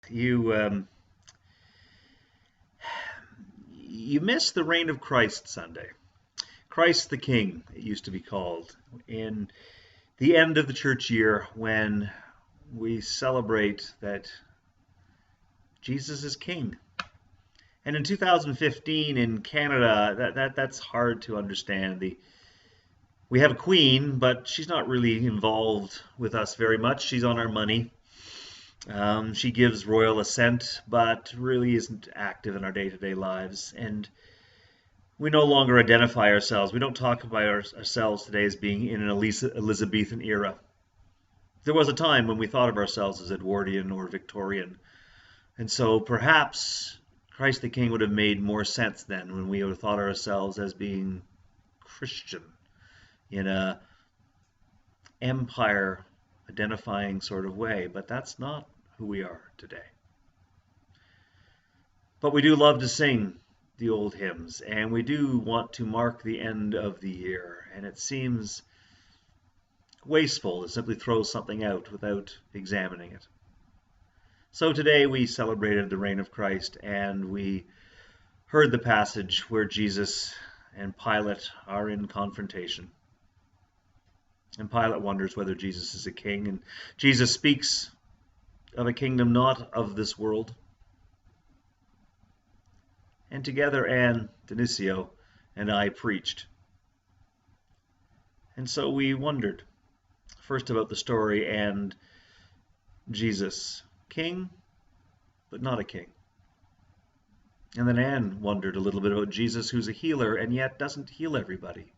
You you miss the reign of Christ Sunday. Christ the King, it used to be called, in the end of the church year when we celebrate that Jesus is King. And in 2015 in Canada, that's hard to understand. We have a queen, but she's not really involved with us very much. She's on our money. She gives royal assent, but really isn't active in our day-to-day lives. And we no longer identify ourselves. We don't talk about ourselves today as being in an Elizabethan era. There was a time when we thought of ourselves as Edwardian or Victorian. And so perhaps Christ the King would have made more sense then when we would have thought of ourselves as being Christian in a empire identifying sort of way. But that's not who we are today. But we do love to sing the old hymns, and we do want to mark the end of the year, and it seems wasteful to simply throw something out without examining it. So today we celebrated the reign of Christ, and we heard the passage where Jesus and Pilate are in confrontation. And Pilate wonders whether Jesus is a king, and Jesus speaks of a kingdom not of this world. And together Anne Dionisio and I preached. And so we wondered first about the story and Jesus, king, but not a king. And then Anne wondered a little bit about Jesus, who's a healer and yet doesn't heal everybody.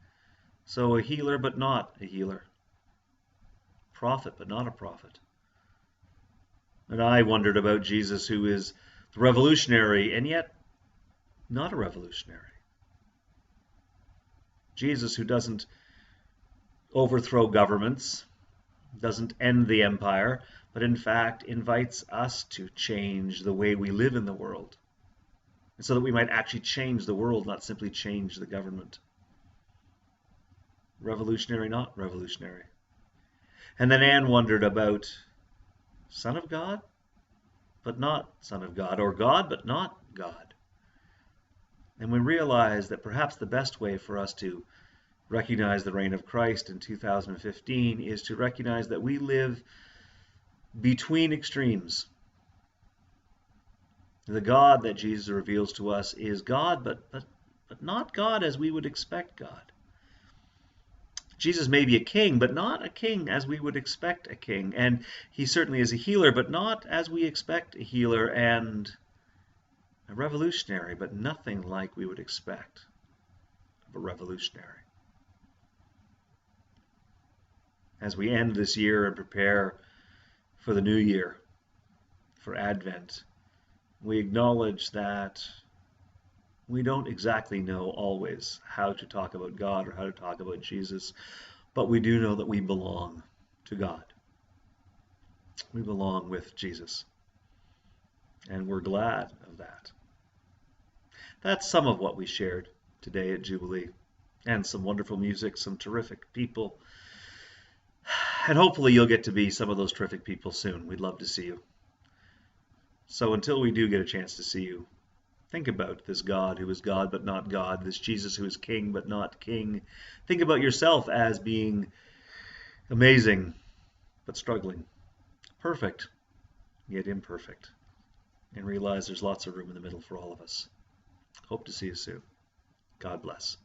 So a healer but not a healer. Prophet but not a prophet. And I wondered about Jesus, who is the revolutionary and yet not a revolutionary. Jesus, who doesn't overthrow governments, doesn't end the empire, but in fact invites us to change the way we live in the world, and so that we might actually change the world, not simply change the government. Revolutionary, not revolutionary. And then Anne wondered about Son of God, but not Son of God, or God, but not God. And we realized that perhaps the best way for us to recognize the reign of Christ in 2015 is to recognize that we live between extremes. The God that Jesus reveals to us is God, but not God as we would expect God. Jesus may be a king, but not a king as we would expect a king. And he certainly is a healer, but not as we expect a healer, and a revolutionary, but nothing like we would expect of a revolutionary. As we end this year and prepare for the new year, for Advent, we acknowledge that we don't exactly know always how to talk about God or how to talk about Jesus, but we do know that we belong to God. We belong with Jesus, and we're glad of that. That's some of what we shared today at Jubilee, and some wonderful music, some terrific people, and hopefully you'll get to be some of those terrific people soon. We'd love to see you. So until we do get a chance to see you, think about this God who is God but not God, this Jesus who is King but not King. Think about yourself as being amazing but struggling, perfect yet imperfect, and realize there's lots of room in the middle for all of us. Hope to see you soon. God bless.